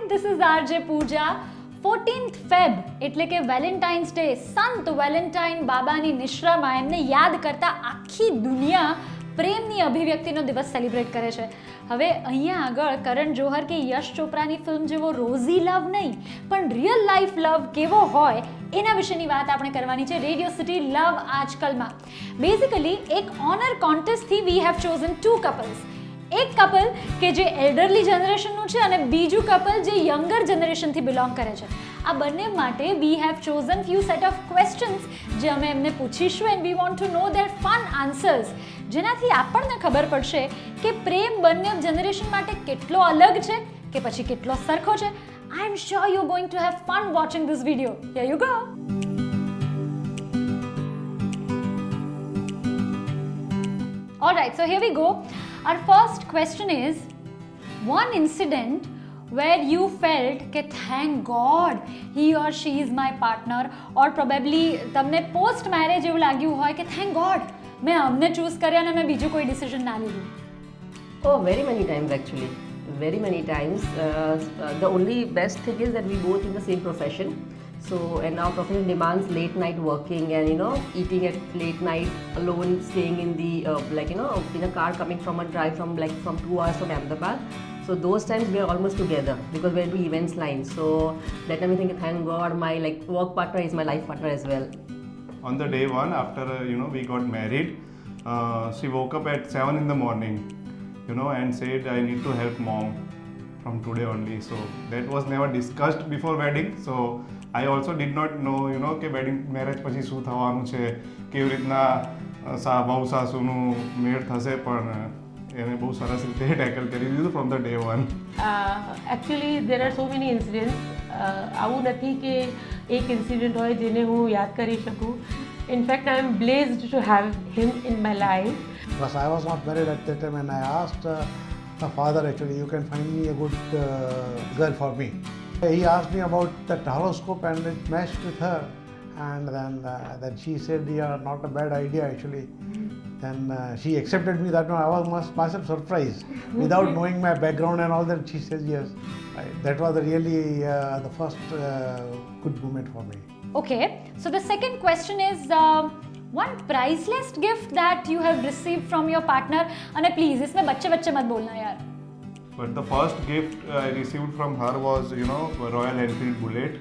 And this is RJ Pooja. 14th Feb એટલે કે Valentine's Day, સંત વેલેન્ટાઇન બાબાની નિશ્રામાં એમને યાદ કરતા આખી દુનિયા પ્રેમની અભિવ્યક્તિનો દિવસ સેલિબ્રેટ કરે છે. હવે અહીંયા આગળ કરણ જોહર કે યશ ચોપરાની ફિલ્મ જેવો રોઝી લવ નહીં, પણ રિયલ લાઈફ લવ કેવો હોય એના વિશેની વાત આપણે કરવાની છે રેડિયો સિટી લવ આજકલમાં. બેઝિકલી એક ઓનર કોન્ટેસ્ટથી વી હેવ ચોઝન 2 કપલ્સ. એક કપલ કે જે એલ્ડરલી જનરેશનનું છે અને બીજું કપલ જે યંગર જનરેશનથી બિલોંગ કરે છે. આ બંને માટે we have chosen few set of questions જે અમે એમને પૂછીશું and we want to know their fun answers, જેનાથી આપણને ખબર પડશે કે પ્રેમ બંને જનરેશન માટે કેટલો અલગ છે કે પછી કેટલો સરખો છે. I am sure you going to have fun watching this video. Here you go. Alright, so here we go. Our first question is, one incident where you felt કે thank God he or she is my partner, or probably તમને post marriage એવું લાગ્યું હોય કે thank God મેં અમને choose કર્યા અને મેં બીજું કોઈ ડિસિઝન ના લીધું. Oh, very many times actually. Very many times. The only best thing is that we both in the same profession. So, and our profession demands late night working and eating at late night alone, staying in the in a car coming from a drive from 2 hours from Ahmedabad. So those times we are almost together because we're doing events line. So that time I think thank God my work partner is my life partner as well. On the day one after we got married, she woke up at 7 in the morning, and said I need to help mom from today only. So that was never discussed before wedding. So I also did not know કે wedding marriage પછી શું થવાનું છે, કેવી રીતના બહુ સાસુનું મેળ થશે, પણ એને બહુ સરસ રીતે ટેકલ કરી દીધું from the day one. Actually there are so many incidents. આવું નથી કે એક ઇન્સિડન્ટ હોય જેને હું યાદ કરી શકું. In fact I am blessed to have him in my life. Because I was not married at that time and I asked my father actually, you can find me a good girl for me. He asked me about that horoscope and it matched with her, and then she said, yeah, not a bad idea actually. Then she accepted me. That one I was myself surprised without knowing my background and all that. She says yes. That was really the first good moment for me. Okay, so the second question is one priceless gift that you have received from your partner. અને please इसमें बच्चे बच्चे मत बोलना यार. But the first gift I received from her was Royal Enfield Bullet,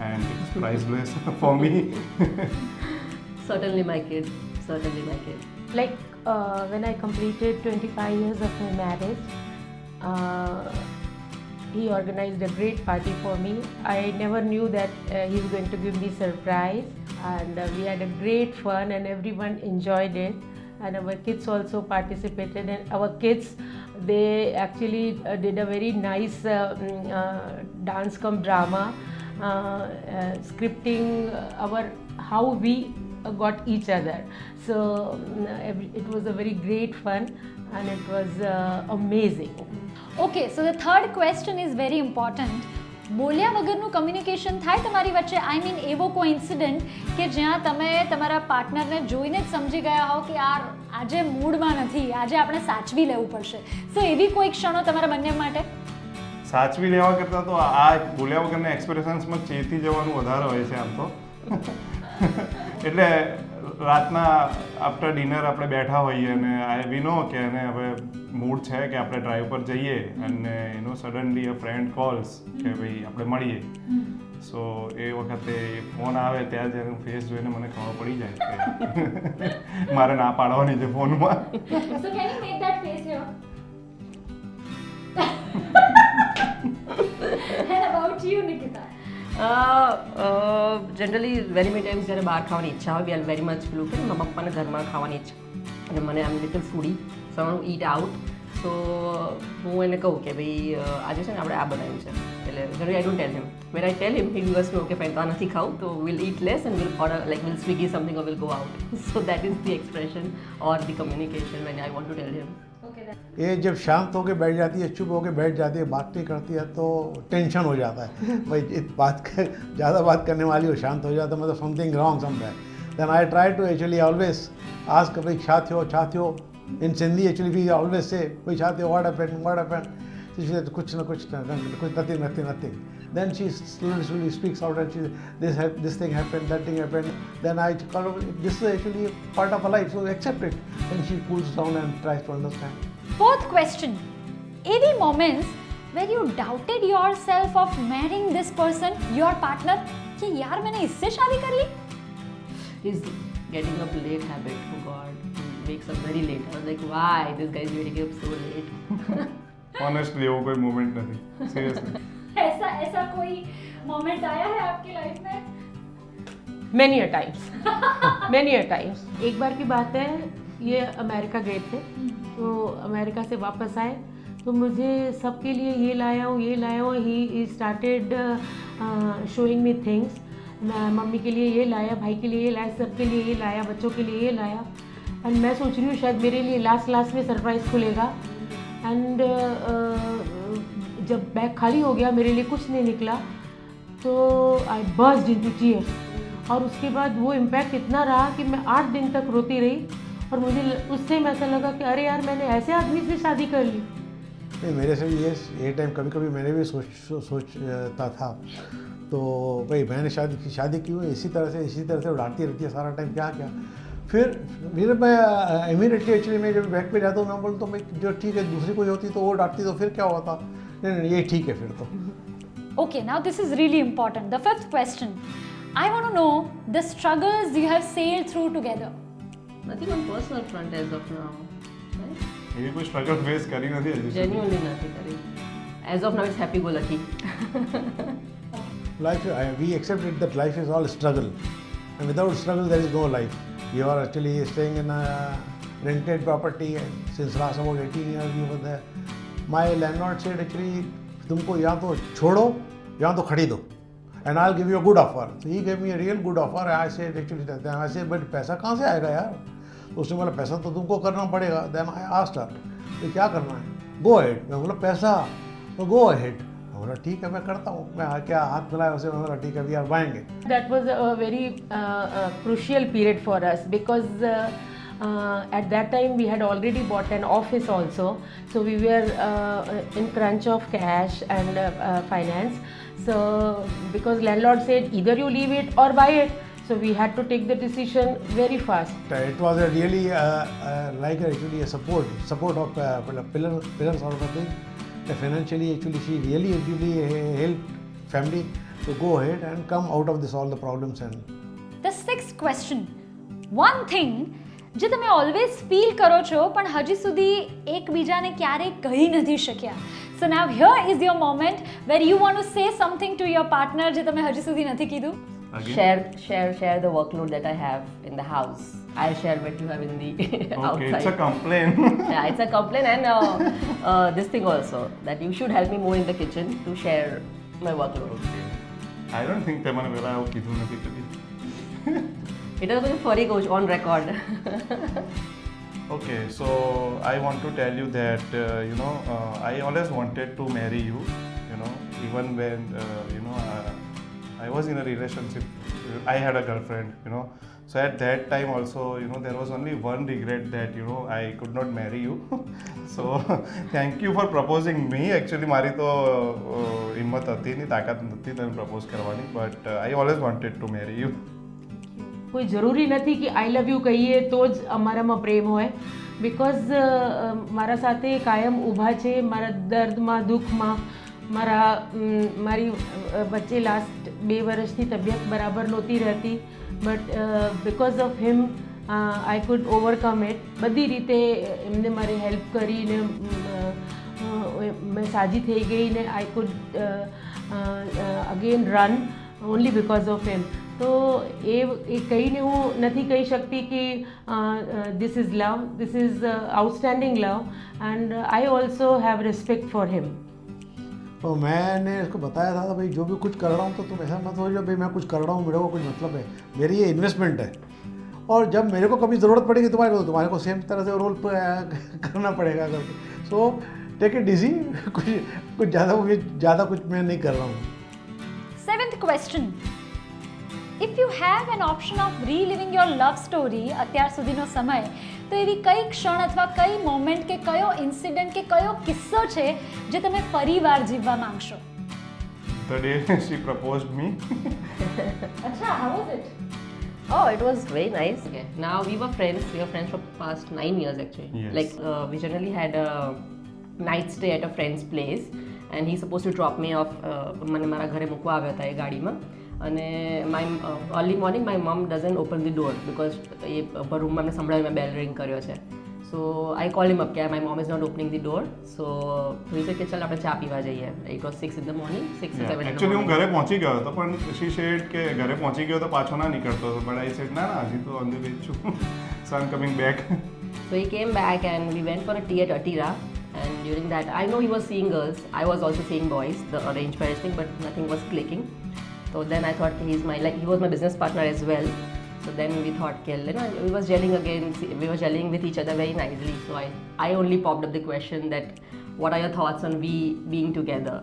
and it was priceless for me. Certainly my kid. Certainly my kid. Like when I completed 25 years of my marriage, he organized a great party for me. I never knew that he's going to give me surprise, and we had a great fun and everyone enjoyed it, and our kids also participated, and our kids they actually did a very nice dance cum drama, scripting our how we got each other. So it was a very great fun and it was amazing. Okay, so the third question is very important. બોલ્યા વગરનું communication થાય તમારી વચ્ચે? I mean એવો કોઈ incident કે જ્યાં તમે તમારા પાર્ટનરને જોઈને જ સમજી ગયા હો કે યાર આજે મૂડમાં નથી, આજે આપણે સાચવી લેવું પડશે. સો એવી કોઈ ક્ષણો તમારા બંને માટે? સાચવી લેવા કરતાં તો આ બોલ્યા વગરના એક્સપ્રેશન્સમાં ચેતી જવાનું વધારે હોય છે આમ તો. એટલે રાતના આફ્ટર ડિનર આપણે બેઠા હોઈએ અને વી નો કે એને હવે મૂડ છે કે આપણે ડ્રાઈવ પર જઈએ અને સડનલી અ ફ્રેન્ડ કોલ્સ કે ભાઈ આપણે મળીએ. સો એ વખતે ફોન આવે ત્યારે જ્યારે ફેસ જોઈને મને ખબર પડી જાય કે મારે ના પાડવાની છે ફોનમાં. So can you make that face here? And about you, Nikita? Generally very many times જ્યારે બહાર ખાવાની ઈચ્છા હોય, we are very much પેલું કે મારા પપ્પાને ઘરમાં ખાવાની ઈચ્છા, અને મને આમ little foodie, so I want to eat out. So હું એને કહું કે ભાઈ આજે છે ને આપણે આ બનાવ્યું છે, એટલે generally I don't tell him. When I tell him, he goes me, okay fine, તો આ નથી ખાવું, તો we'll eat less and we'll order, we'll Swiggy something or we'll go out. So that is the expression or the communication when I want to tell him. ये जब शांत होकर बैठ जाती है, चुप होकर बैठ जाती है, बात नहीं करती है तो टेंशन हो जाता है. भाई ज़्यादा बात करने वाली हो, शांत हो जाता है, मतलब something wrong somewhere. Then I try to actually always ask भाई छा थियो. In Sindhi actually we always say भाई छा थियो, what happened. She said, kuch na kuch, nothing. Then she slowly speaks out and she this thing happened, that thing happened. Then I call her, this is actually part of her life, so accept it. Then she cools down and tries to understand. Fourth question. Any moments where you doubted yourself of marrying this person, your partner, कि यार मैंने इससे शादी कर ली? He's getting up late habit. Oh God, he wakes up very late. I was like, why this guy is waking up so late? Honestly वो कोई moment नहीं, seriously. ऐसा कोई मोमेंट आया है आपकी लाइफ में? Many a times. Many a times. एक बार की बात है, ये अमेरिका गए थे, तो अमेरिका से वापस आए, तो मुझे सबके लिए ये लाया हूँ. He started showing me things. Mummy के लिए ये लाया, भाई के लिए ये लाया, सबके लिए ये लाया, बच्चों के लिए ये लाया. एंड मैं सोच रही हूँ शायद मेरे लिए लास्ट में सरप्राइज़ खुलेगा. एंड जब बैग खाली हो गया, मेरे लिए कुछ नहीं निकला, तो आई बर्स्ट इनटू टीयर्स. और उसके बाद वो इम्पैक्ट इतना रहा कि मैं 8 दिन तक रोती रही. और मुझे उस टाइम ऐसा लगा कि अरे यार, मैंने ऐसे आदमी से शादी कर ली. नहीं, मेरे से भी ये टाइम कभी मैंने भी सोचता था. तो भाई मैंने शादी की हुई इसी तरह से उड़ाती रहती है सारा टाइम, क्या. फिर मैं इमीडिएटली एक्चुअली मैं जब बैक पे जाता हूँ, मैं बोलता हूँ मैं जो ठीक है, दूसरी कोई होती तो वो डांटती, तो फिर क्या होता. नहीं, ये ठीक है फिर तो. Okay, now this is really important. The fifth question. I want to know the struggles you have sailed through together. Nothing on personal front as of now. Right? એવી કોઈ સ્ટ્રગલ ફેસ કરી નથી હજી સુધી. Genuinely nothing. As of now, it's happy go lucky. Life, we accepted that life is all struggle, and without struggle there is no life. You are actually staying in a rented property, and since last about 18 years we were there. My landlord said actually, तुमको या तो छोड़ो या तो खरीदो, and I'll give you a good offer. So he gave me a real good offer. I said actually, I said, but पैसा कहाँ से आएगा यार? तो उसने बोला पैसा तो तुमको करना पड़ेगा. Then I asked her, तो क्या करना है? Go ahead. मैं बोला पैसा, तो go ahead. मैं बोला ठीक है, मैं करता हूँ. मैं क्या हाथ मिलाया उसे, मैं बोला ठीक है, we are buying it. That was a very crucial period for us, because at that time we had already bought an office also, so we were in crunch of cash and finance. So because landlord said either you leave it or buy it, so we had to take the decision very fast. It was a really like actually a support of pillar sort of a thing. Financially actually she really actually helped family to go ahead and come out of this all the problems. And The sixth question. One thing જે તમે always feel કરો છો પણ હજી સુધી એકબીજાને ક્યારેય કહી નથી શક્યા. So now here is your moment where you want to say something to your partner જે તમે હજી સુધી નથી કીધું. Share the workload that I have in the house. I'll share what you have in the Okay, outside. it's a complaint. Yeah, it's a complaint, and this thing also, that you should help me more in the kitchen to share my workload. I don't think તે મને પહેલા આવું કીધું નથી કદી. It was a furry coach on record. Okay, so I want to tell you that I always wanted to marry you. Even when I was in a relationship, I had a girlfriend. So at that time also, there was only one regret that I could not marry you. So thank you for proposing me. Actually મારી તો હિંમત હતી નહીં, તાકાત નથી તને propose કરવાની, but I always wanted to marry you. કોઈ જરૂરી નથી કે આઈ લવ યુ કહીએ તો જ અમારામાં પ્રેમ હોય, બિકોઝ મારા સાથે કાયમ ઊભા છે મારા દર્દમાં, દુઃખમાં. મારી વચ્ચે લાસ્ટ 2 વર્ષથી તબિયત બરાબર નહોતી રહેતી, but because of him I could overcome it. બધી રીતે એમને મારી હેલ્પ કરીને મેં સાજી થઈ ગઈ ને I could again run only because of him. તો એ કહીને હું નથી કહી શકતી કે this is love, this is outstanding love, and I also have respect for him. तो मैंने इसको बताया था भाई जो भी कुछ कर रहा हूँ तो तुम ऐसा मत हो जाओ भाई मैं कुछ कर रहा हूँ, मेरे को कुछ मतलब है, मेरी ये इन्वेस्टमेंट है, और जब मेरे को कभी ज़रूरत पड़ेगी तुम्हारे को सेम तरह से रोल करना पड़ेगा करके. So take it easy. कुछ ज़्यादा कुछ मैं नहीं कर रहा हूँ. 7th question. If you have an option of reliving your love story અત્યાર સુધીનો સમય, તો એવી કઈ ક્ષણ અથવા કઈ મોમેન્ટ કે કયો ઇન્સિડન્ટ કે કયો કિસ્સો છે જે તમે ફરીવાર જીવવા માંગશો? The day she proposed me. અચ્છા, how was it? Oh, it was very nice. Okay. Now we were friends. We were friends for past 9 years actually. Yes. Like we generally had a night stay at a friend's place, and he's supposed to drop me off. મને મારા ઘરે મૂકવા આવ્યા હતા એ ગાડીમાં, અને my early morning my mom doesn't open the door because એ રૂમમાં મેં સંભળાવ્યું મેં બેલ રિંગ કર્યો છે. So I called him up કે my mom is not opening the door. So he said કે ચાલ આપણે ચા પીવા જઈએ. It was 6 in the morning, 6 to 7 in the actually હું morning. ઘરે પહોંચી ગયો હતો, પણ she said કે ઘરે પહોંચી ગયો તો પાછો ના નીકળતો હતો, but I said ના હજી તો on the way છું. So I'm coming back. So he came back and we went for a tea at Atira, and during that I know he was seeing girls, I was also seeing boys, the arranged marriage thing, but nothing was clicking. So then I thought he was my business partner as well. So then we thought, we was gelling again, we were gelling with each other very nicely. So I only popped up the question that, what are your thoughts on we being together?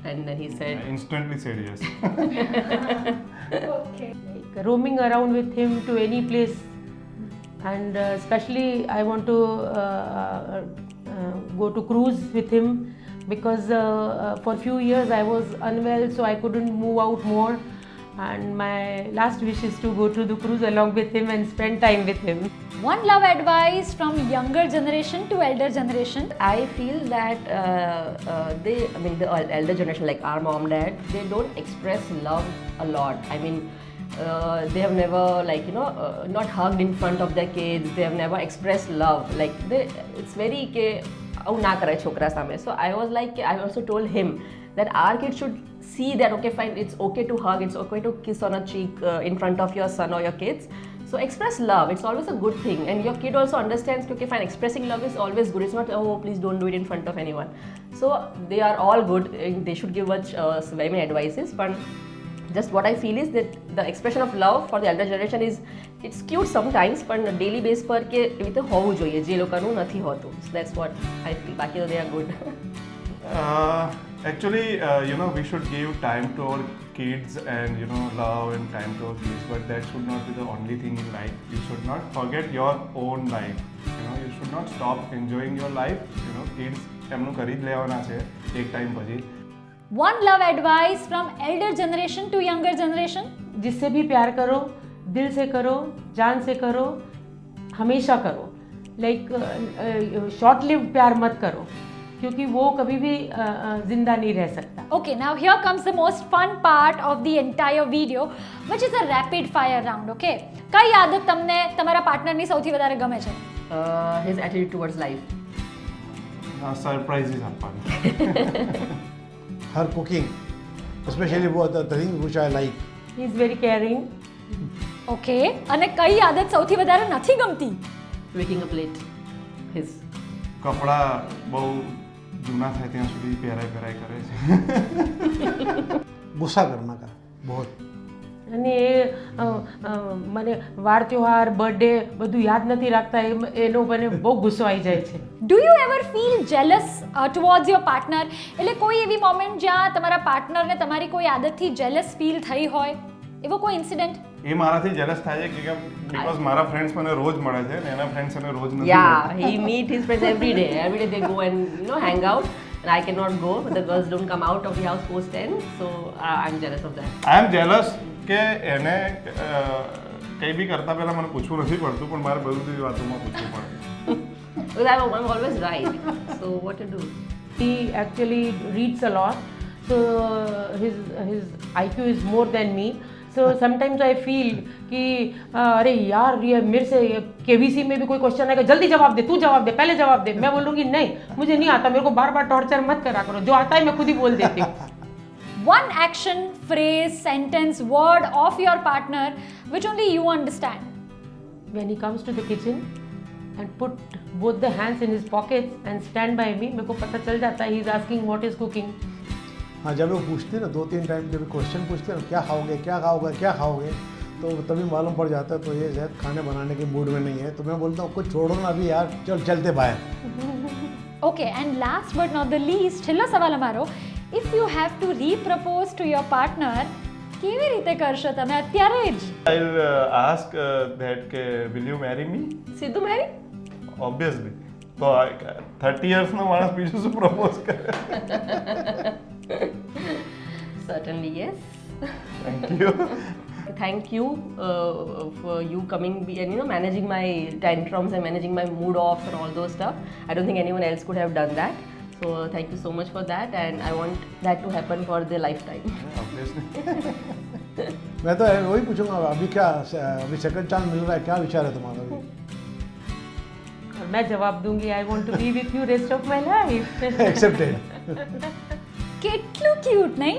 And then he said, I instantly said yes. Like roaming around with him to any place, and especially I want to go to cruise with him because for few years I was unwell, so I couldn't move out more, and my last wish is to go to the cruise along with him and spend time with him. One love advice from younger generation to elder generation. I feel that the elder generation, like our mom, dad, they don't express love a lot. I mean, they have never not hugged in front of their kids. They have never expressed love. Like it's very ke aun na kare chokra same. So I was like, I also told him that our kids should see that okay fine, it's okay to hug, it's okay to kiss on a cheek in front of your son or your kids. So express love, it's always a good thing, and your kid also understands okay fine, expressing love is always good. It's not oh please don't do it in front of anyone. So they are all good, they should give us very many advices, but just what I feel is that the expression of love for the elder generation is, it's cute sometimes, but on a daily basis પર કે એવી રીતે હોવું જોઈએ જે લોકોનું નથી હોતું. So that's what I feel. બાકી તો they are good. Actually, we should give time to our kids and love and time to our kids, but that should not be the only thing in life. You should not forget your own life. You should not stop enjoying your life. Kids એમનું કરી જ લેવાના છે એક time પછી. One love advice from elder generation to younger generation. जिससे भी प्यार करो, दिल से करो, जान से करो, हमेशा करो. लाइक शॉर्ट लिव प्यार मत करो, क्योंकि वो कभी भी जिंदा नहीं रह सकता. Okay, now here comes the most fun part of the entire video, which is a rapid fire round. Okay, કઈ આદત તમને તમારા પાર્ટનરની સૌથી વધારે ગમે છે? His attitude towards life. Surprises આપવાની. Her cooking, especially the things which I like. He is very caring. Okay, અને કઈ આદત સૌથી વધારે નથી ગમતી? Waking up late. His. કપડા બહુ જૂના થાય ત્યાં સુધી પહેરાય કરે છે. गुस्सा करना का बहुत. અને એ મને વાર ત્યોહાર બર્થડે બધું યાદ નથી રાખતા, એનો મને બહુ ગુસ્સો આવી જાય છે. Do you ever feel jealous towards your partner? એટલે કોઈ એવી મોમેન્ટ જ્યાં તમારા પાર્ટનરને તમારી કોઈ આદતથી જેલસ ફીલ થઈ હોય, એવો કોઈ ઇન્સિડન્ટ? એ મારાથી જેલસ થાય છે કે બીકોઝ મારા ફ્રેન્ડ્સ મને રોજ મળે છે અને એના ફ્રેન્ડ્સ એને રોજ નથી Yeah, મળતા. he meet his friends every day. Every day they go and hang out, and I cannot go. The girls don't come out of the house post 10, so I'm jealous of that. I am jealous કે એને કંઈ બી કરતા પહેલા મને પૂછવું નથી પડતું, પણ મારે બધી બધી વાતોમાં પૂછવું પડે. Because I'm always right. So what to do? He actually reads a lot, so his IQ is more than me. So sometimes I feel कि अरे यार ये मेरे से केबीसी में भी कोई क्वेश्चन आएगा, जल्दी जवाब दे, तू जवाब दे, पहले जवाब दे. मैं बोलूँगी नहीं, मुझे नहीं आता, मेरे को बार बार टॉर्चर मत करा करो, जो आता है मैं खुद ही बोल देती हूँ. One action, phrase, sentence, word of your partner which only you understand. When he comes to the kitchen and put both the hands in his pockets and stand by me, मेरे को पता चल जाता है he is asking what is cooking. हाँ, जब वो पूछते हैं ना 2-3 टाइम, जब क्वेश्चन पूछते हैं ना क्या खाओगे क्या खाओगे क्या खाओगे, तो तभी मालूम पड़ जाता है तो ये शायद खाने बनाने के मूड में नहीं है. तो मैं बोलता हूँ कुछ छोड़ो ना अभी यार, चलते बाहर. Okay, and last but not the least, છેલ્લો સવાલ અમારો, if you have to re-propose to your partner, કેવી રીતે કરશો તમે અત્યારે જ? I'll ask that કે will you marry me? Sidhu marry? Obviously. તો 30 yearsનો માણસ બીજું શું પ્રપોઝ કરે? Certainly yes. Thank you. Thank you for you coming and managing my tantrums and managing my mood offs and all those stuff. I don't think anyone else could have done that. So thank you so much for that, and I want that to happen for the lifetime. Obviously. मैं तो वही पूछूंगा अभी क्या, अभी second chance मिल रहा है, क्या विचार है तुम्हारा अभी? और मैं जवाब दूंगी, I want to be with you rest of my life. Accepted. કેટલું ક્યુટ નહીં?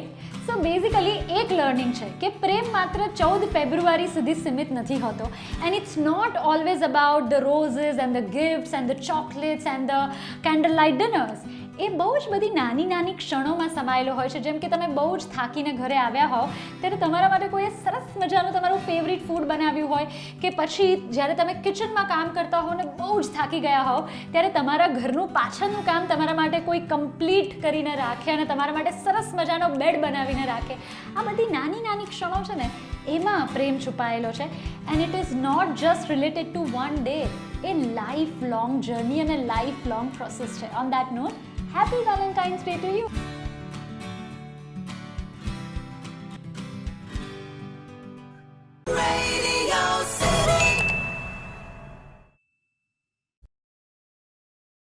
સો બેઝિકલી એક લર્નિંગ છે કે પ્રેમ માત્ર 14 ફેબ્રુઆરી સુધી સીમિત નથી હોતો, and it's not always about the roses and the gifts and the chocolates and the candle light dinners. એ બહુ જ બધી નાની નાની ક્ષણોમાં સમાયેલો હોય છે. જેમ કે તમે બહુ જ થાકીને ઘરે આવ્યા હોવ ત્યારે તમારા માટે કોઈએ સરસ મજાનું તમારું ફેવરિટ ફૂડ બનાવ્યું હોય, કે પછી જ્યારે તમે કિચનમાં કામ કરતા હો ને બહુ જ થાકી ગયા હોવ ત્યારે તમારા ઘરનું પાછળનું કામ તમારા માટે કોઈ કમ્પ્લીટ કરીને રાખે અને તમારા માટે સરસ મજાનો બેડ બનાવીને રાખે. આ બધી નાની નાની ક્ષણો છે ને, એમાં પ્રેમ છુપાયેલો છે. And it is not just related to one day, a lifelong journey અને લાઈફ લોંગ પ્રોસેસ છે. On that note, Happy Valentine's Day to you.